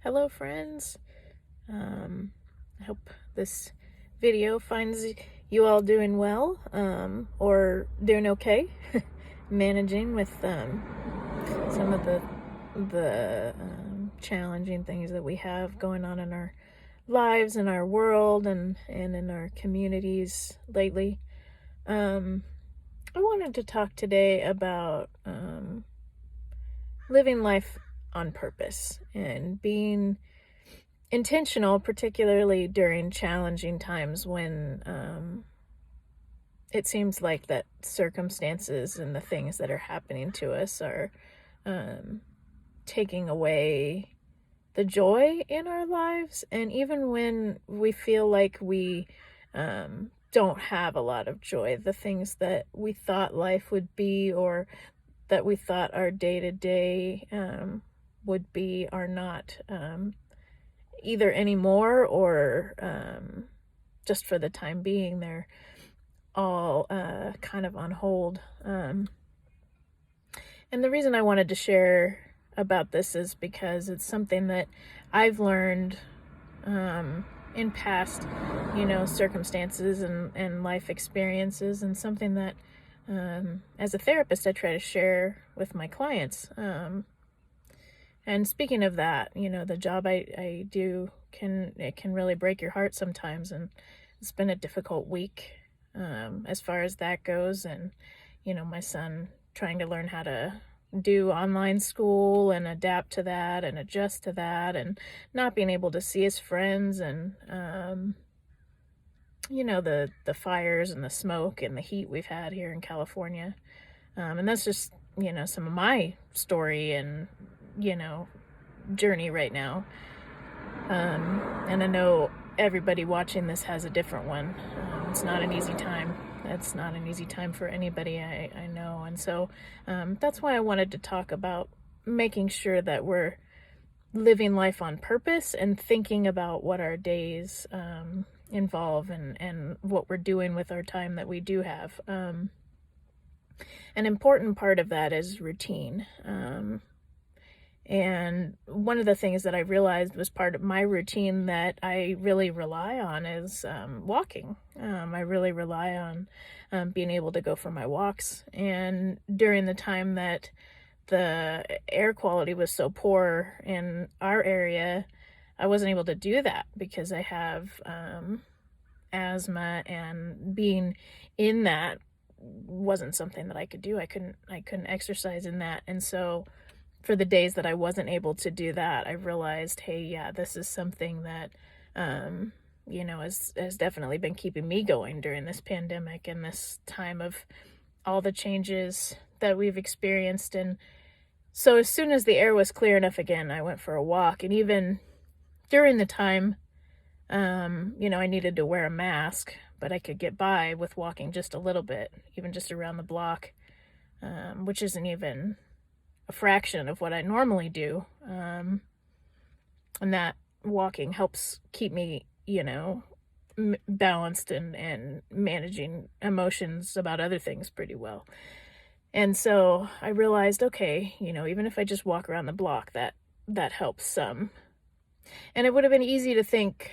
Hello, friends. I hope this video finds you all doing well, or doing okay, managing with some of the challenging things that we have going on in our lives, in our world, and in our communities lately. I wanted to talk today about living life on purpose and being intentional, particularly during challenging times when it seems like that circumstances and the things that are happening to us are taking away the joy in our lives. And even when we feel like we don't have a lot of joy, the things that we thought life would be, or that we thought our day-to-day would be, are not either anymore, or just for the time being, they're all kind of on hold. And the reason I wanted to share about this is because it's something that I've learned in past, circumstances and life experiences, and something that as a therapist I try to share with my clients. And speaking of that, the job I do can really break your heart sometimes, and it's been a difficult week as far as that goes. And my son trying to learn how to do online school and adapt to that and adjust to that, and not being able to see his friends, and the fires and the smoke and the heat we've had here in California. And that's just some of my story and journey right now. And I know everybody watching this has a different one. It's not an easy time. It's not an easy time for anybody, I know. And so that's why I wanted to talk about making sure that we're living life on purpose and thinking about what our days involve, and what we're doing with our time that we do have. An important part of that is routine. And one of the things that I realized was part of my routine that I really rely on is walking. I really rely on being able to go for my walks. And during the time that the air quality was so poor in our area, I wasn't able to do that because I have asthma, and being in that wasn't something that I could do. I couldn't exercise in that. And so for the days that I wasn't able to do that, I realized, hey, yeah, this is something that, has definitely been keeping me going during this pandemic and this time of all the changes that we've experienced. And so as soon as the air was clear enough again, I went for a walk. And even during the time, I needed to wear a mask, but I could get by with walking just a little bit, even just around the block, which isn't even a fraction of what I normally do. And that walking helps keep me, balanced and managing emotions about other things pretty well. And so I realized, okay, even if I just walk around the block, that helps some. And it would have been easy to think,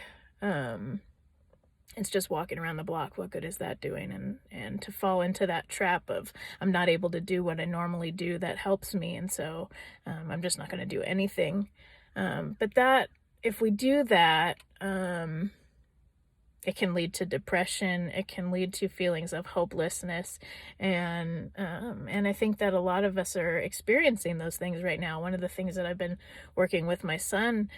it's just walking around the block, what good is that doing? And to fall into that trap of, I'm not able to do what I normally do that helps me, and so I'm just not going to do anything. But that, if we do that, it can lead to depression. It can lead to feelings of hopelessness, and I think that a lot of us are experiencing those things right now. One of the things that I've been working with my son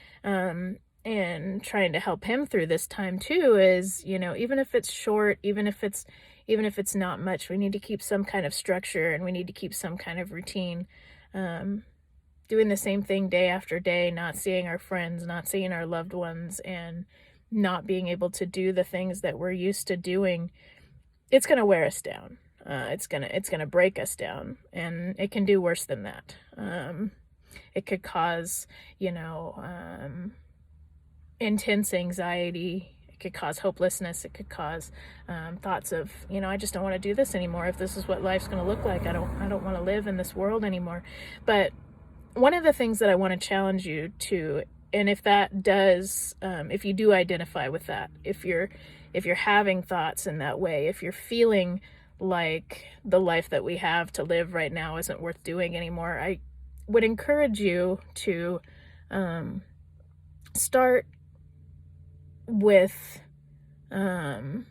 and trying to help him through this time too is, even if it's short, even if it's not much, we need to keep some kind of structure, and we need to keep some kind of routine. Doing the same thing day after day, not seeing our friends, not seeing our loved ones, and not being able to do the things that we're used to doing, it's going to wear us down. It's going to break us down, and it can do worse than that. It could cause, intense anxiety. It could cause hopelessness. It could cause thoughts of, I just don't want to do this anymore. If this is what life's going to look like, I don't want to live in this world anymore. But one of the things that I want to challenge you to And if that does, if you do identify with that, if you're having thoughts in that way, if you're feeling like the life that we have to live right now isn't worth doing anymore, I would encourage you to start with, and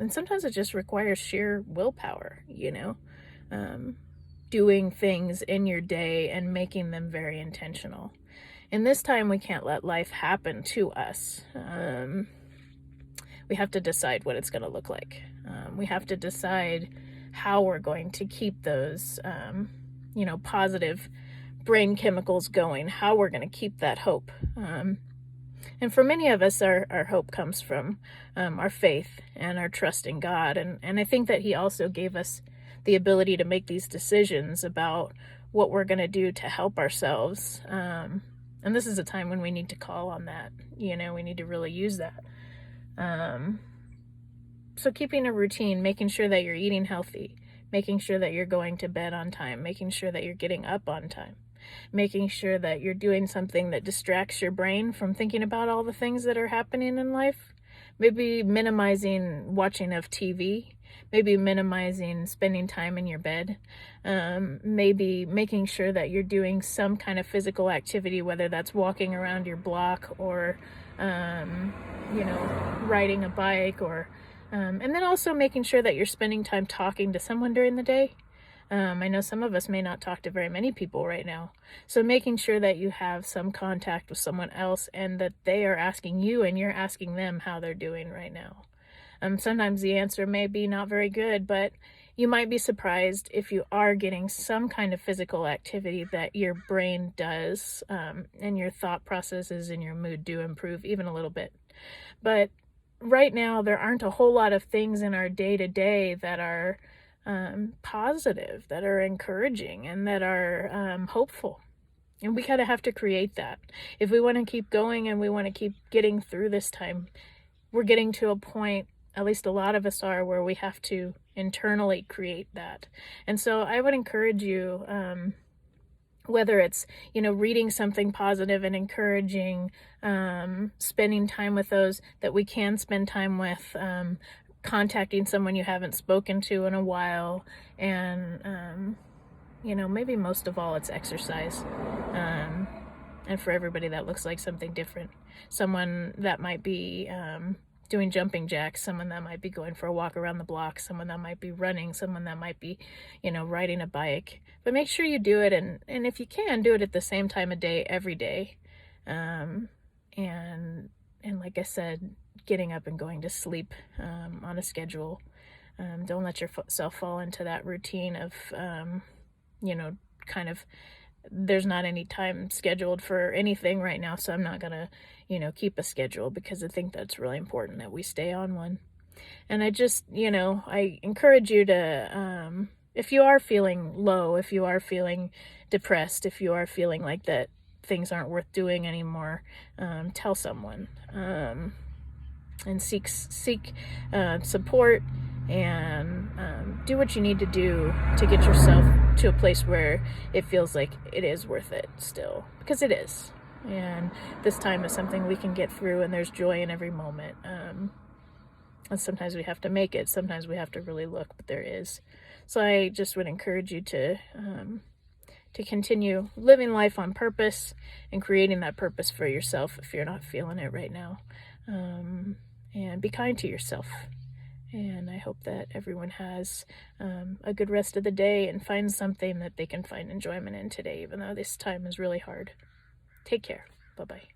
sometimes it just requires sheer willpower, doing things in your day and making them very intentional. And this time we can't let life happen to us. We have to decide what it's going to look like. We have to decide how we're going to keep those, positive brain chemicals going, how we're going to keep that hope. And for many of us, our hope comes from our faith and our trust in God. And I think that He also gave us the ability to make these decisions about what we're going to do to help ourselves. And this is a time when we need to call on that. We need to really use that. So keeping a routine, making sure that you're eating healthy, making sure that you're going to bed on time, making sure that you're getting up on time, making sure that you're doing something that distracts your brain from thinking about all the things that are happening in life. Maybe minimizing watching of TV, maybe minimizing spending time in your bed, maybe making sure that you're doing some kind of physical activity, whether that's walking around your block or, riding a bike, or, and then also making sure that you're spending time talking to someone during the day. I know some of us may not talk to very many people right now. So making sure that you have some contact with someone else and that they are asking you and you're asking them how they're doing right now. Sometimes the answer may be not very good, but you might be surprised if you are getting some kind of physical activity that your brain does, and your thought processes and your mood do improve even a little bit. But right now, there aren't a whole lot of things in our day-to-day that are positive, that are encouraging, and that are hopeful. And we kind of have to create that. If we want to keep going and we want to keep getting through this time, we're getting to a point, at least a lot of us are, where we have to internally create that. And so I would encourage you, whether it's, reading something positive and encouraging, spending time with those that we can spend time with, contacting someone you haven't spoken to in a while, and maybe most of all, it's exercise. And for everybody that looks like something different. Someone that might be doing jumping jacks, someone that might be going for a walk around the block, someone that might be running, someone that might be riding a bike. But make sure you do it, and if you can, do it at the same time of day every day. And like I said, getting up and going to sleep on a schedule. Don't let yourself fall into that routine of, kind of, there's not any time scheduled for anything right now, so I'm not going to, keep a schedule, because I think that's really important that we stay on one. And I just, I encourage you to, if you are feeling low, if you are feeling depressed, if you are feeling like that things aren't worth doing anymore, tell someone, and seek support, and do what you need to do to get yourself to a place where it feels like it is worth it still, because it is. And this time is something we can get through, and there's joy in every moment. And sometimes we have to make it, sometimes we have to really look, but there is. So I just would encourage you to continue living life on purpose and creating that purpose for yourself if you're not feeling it right now. And be kind to yourself. And I hope that everyone has a good rest of the day and finds something that they can find enjoyment in today, even though this time is really hard. Take care. Bye-bye.